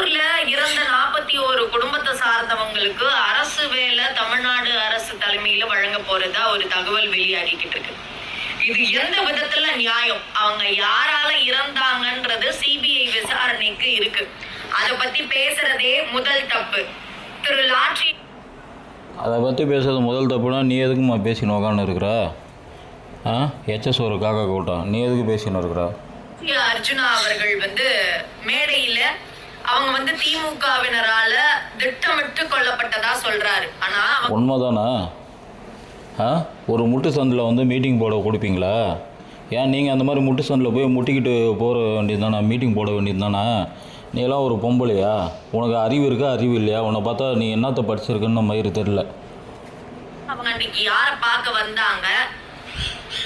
கரூர்ல இறந்த 41 குடும்பத்தை சார்ந்தவங்களுக்கு அரசு வேலை தமிழ்நாடு அரசு தலைமையில வழங்க போறதா ஒரு தகவல் வெளியாகிக்கிட்டு இருக்கு. இது எந்த விதத்துல நியாயம்? அவங்க யாரால இறந்தாங்கன்றது சிபிஐ விசாரணைக்கு இருக்கு. அத பத்தி பேசுறதே முதல் தப்பு. திரு லாட்ரி அதை பற்றி பேசுறது முதல் தப்புனா நீ எதுக்குமா பேசின்னு உக்கான்னு இருக்கிற? எச்எஸ் ஒரு காக்கா கூட்டம், நீ எதுக்கு பேசின்னு இருக்கிற? அர்ஜுனா அவர்கள் மேடையில அவங்க திமுகவினரால திட்டமிட்டு கொல்லப்பட்டதா சொல்றாரு. ஆனா உண்மைதானே? ஒரு முட்டு சந்தில் மீட்டிங் போட கொடுப்பீங்களா? ஏன் நீங்கள் அந்த மாதிரி முட்டு சந்தில் போய் முட்டிக்கிட்டு போகிற வேண்டியது தானே, மீட்டிங் போட வேண்டியது தானே? நீ எல்லாம் ஒரு பொம்பளையா? உனக்கு அறிவு இருக்கா அறிவு இல்லையா? உன்னை பார்த்தா நீ என்னத்தை படிச்சிருக்குன்னு மயிறு தெரியல. அவங்க அன்னைக்கு யாரை பார்க்க வந்தாங்க,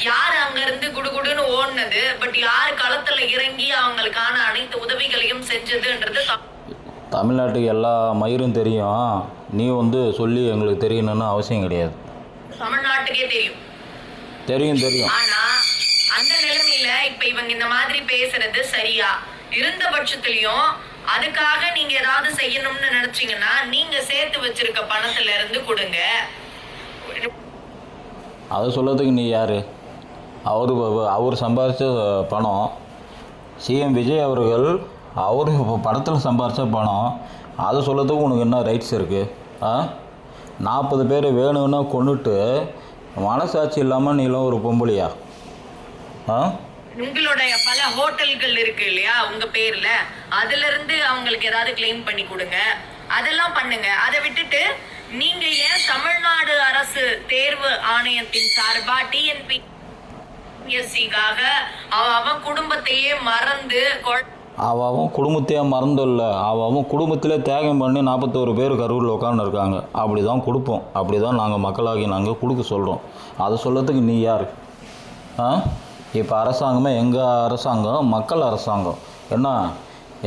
யார் அங்கிருந்து குடுகுடுன்னு ஓடுனது, பட் யார் களத்துல இறங்கி அவங்களுக்கான அனைத்து உதவிகளையும் செஞ்சதுன்றது தமிழ்நாட்டுக்கு எல்லா மயிரும் தெரியும். நீ சொல்லி எங்களுக்கு தெரியணும்னு அவசியம் கிடையாது. தமிழ்நாட்டுக்கே தெரியும். தெரியும் தெரியும். ஆனா அந்த நிலைமையில இப்ப இவங்க இந்த மாதிரி பேசுறது சரியா? இருந்த பட்சத்திலையும் அதுக்காக நீங்க ஏதாவது செய்யணும்னு நினைச்சீங்கன்னா நீங்க சேர்த்து வச்சிருக்க பணத்துல இருந்து கொடுங்க. அதை சொல்லறதுக்கு நீ யாரு? அவர் சம்பாதிச்ச பணம், சிஎம் விஜய் அவர்கள் அவர் படத்தில் சம்பாதிச்ச பணம், அதை சொல்லறதுக்கு உனக்கு என்ன ரைட்ஸ் இருக்குது? 40 பேர் வேணும்னா கொண்டுட்டு மனசாட்சி இல்லாமல் நீலாம் ஒரு பொம்பளையா? உங்களுடைய பல ஹோட்டல்கள் இருக்கு இல்லையா உங்க பேர்ல, அதுல இருந்து அவங்களுக்கு ஏதாவது கிளைம் பண்ணி கொடுங்க, அதெல்லாம் பண்ணுங்க. அதை விட்டுட்டு நீங்க ஏன் தமிழ்நாடு அரசு தேர்வு ஆணையத்தின் சார்பா டிஎன்பிஎஸ்சிக்காக அவன் குடும்பத்தையே மறந்து அவன் குடும்பத்தையே மறந்துள்ள அவன் குடும்பத்திலே தியாகம் பண்ணி 41 பேர் கரூரில் உட்காந்து இருக்காங்க. அப்படி தான் கொடுப்போம், அப்படி தான் நாங்கள் மக்களாகி நாங்கள் கொடுக்க சொல்கிறோம். அதை சொல்லறதுக்கு நீ யார்? இப்போ அரசாங்கமே எங்கள் அரசாங்கம் மக்கள் அரசாங்கம். என்ன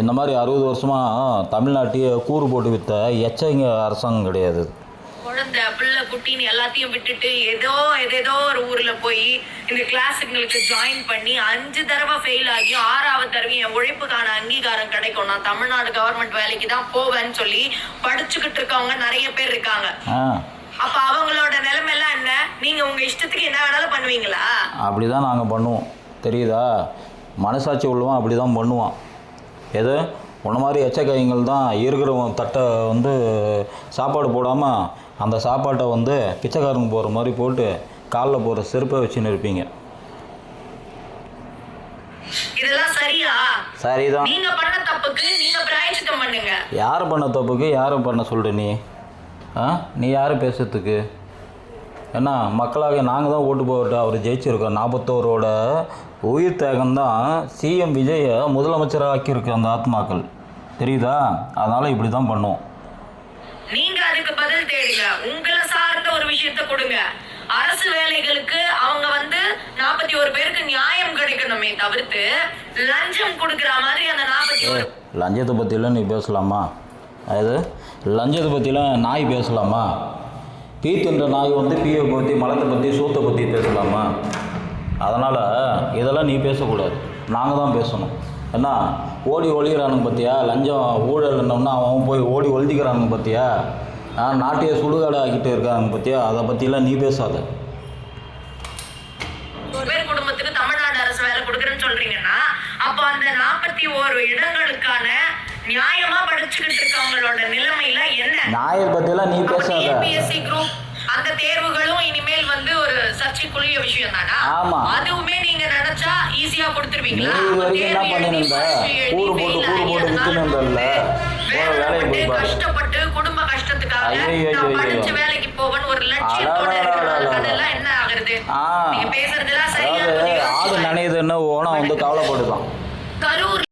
இந்த மாதிரி 60 வருஷமாக தமிழ்நாட்டையே கூறு போட்டு விற்ற எச்சங்க அரசாங்கம் கிடையாது. குழந்தை பிள்ளை குட்டின்னு எல்லாத்தையும் விட்டுட்டு ஏதோ ஒரு ஊர்ல போய் இந்த கிளாஸுங்களுக்கு ஜாயின் பண்ணி 5 தடவை ஃபெயில் ஆகி 6வது தடவை என் உழைப்புக்கான அங்கீகாரம் கிடைக்கும், நான் தமிழ்நாடு கவர்மெண்ட் வேலைக்கு தான் போவேன்னு சொல்லி படிச்சுக்கிட்டு இருக்கவங்க நிறைய பேர் இருக்காங்க. அப்ப அவங்களோட நிலைமை எல்லாம் என்ன? நீங்க உங்க இஷ்டத்துக்கு என்ன வேணாலும் பண்ணுவீங்களா? அப்படிதான் நாங்கள் பண்ணுவோம், தெரியுதா? மனசாட்சி உள்ளவன் அப்படி தான் பண்ணுவான். எது உன்ன மாதிரி எச்சக்கைங்கள் தான் இருக்கிறவன் தட்டை சாப்பாடு போடாமல் அந்த சாப்பாட்டை பிச்சைக்காரங்க போகிற மாதிரி போட்டு காலில் போகிற செருப்பை வச்சுன்னு இருப்பீங்க. இதெல்லாம் சரியா? சரிதான். நீங்க பண்ண தப்புக்கு நீங்க பிராயச்சித்தம் பண்ணுங்க. யார் பண்ண தப்புக்கு யாரும் பண்ண சொல்ற நீ யார் பேசுறதுக்கு? ஏன்னா மக்களாக நாங்கள் தான் ஓட்டு போட்டு அவர் ஜெயிச்சிருக்கோம். 41ோட உயிர் தியாகம் தான் சிஎம் விஜயை முதலமைச்சராக ஆக்கியிருக்கு அந்த ஆத்மாக்கள், தெரியுதா? அதனால் இப்படி தான் பண்ணுவோம். நீங்க அதுக்கு பதில் தேடுங்க, உங்களை சார்ந்த ஒரு விஷயத்த கொடுங்க. அரசு வேலைகளுக்கு அவங்க 41 பேருக்கு நியாயம் கிடைக்கணுமே தவிர்த்து லஞ்சம் கொடுக்குற மாதிரி அந்த 41 லஞ்சத்தை பற்றிலாம் நீ பேசலாமா? அது லஞ்சத்தை பற்றிலாம் நாய் பேசலாமா? பீத்துன்ற நாய் பீயை பற்றி மலத்தை பற்றி சூத்தை பற்றி பேசலாமா? அதனால் இதெல்லாம் நீ பேசக்கூடாது, நாங்கள் தான் பேசணும். என்ன ஓடி ஒழிகிறானுங்க பார்த்தியா? லஞ்சம் ஊழல்னோம்னா அவன் போய் ஓடி ஒழிக்கிறானுங்க பார்த்தியா? நாட்டையே சுடுகாடு ஆக்கிட்டு இருக்காங்க பார்த்தியா? அதை பற்றிலாம் நீ பேசாத. குடும்பத்துக்கு தமிழ்நாடு அரசு வேலை கொடுக்குறேன்னு சொல்றீங்கன்னா அப்போ அந்த 41 இடங்களுக்கான நியாயமா படிச்சுக்கிட்டு இருக்கவங்களோட நிலைமையில என்ன? நியாயம் பற்றிலாம் நீ பேசாத. டிஎன்பிஎஸ்சி குரூப் அந்த தேர்வுகளும் இனிமேல் ஒரு சர்ச்சைக்குரிய விஷயம் தானா? ஆமா, அதுவுமே நீங்க நினைச்சா ஈஸியா கொடுத்துருவீங்களா? என்ன பண்ணிருந்த? கூறு போட்டு வித்துனல்ல, வேலைக்கு போய் பாரு. கஷ்டப்பட்டு குடும்ப கஷ்டத்துக்காக நான் படிச்ச வேலைக்கு போவேன்னு ஒரு லட்சியத்தோட இருக்கிறதெல்லாம் என்ன ஆகுறது? நீங்க பேசுறதெல்லாம் சரியா? ஆடு நனையுதுன்னு ஓனா கவலைப்படுதான். கரூர்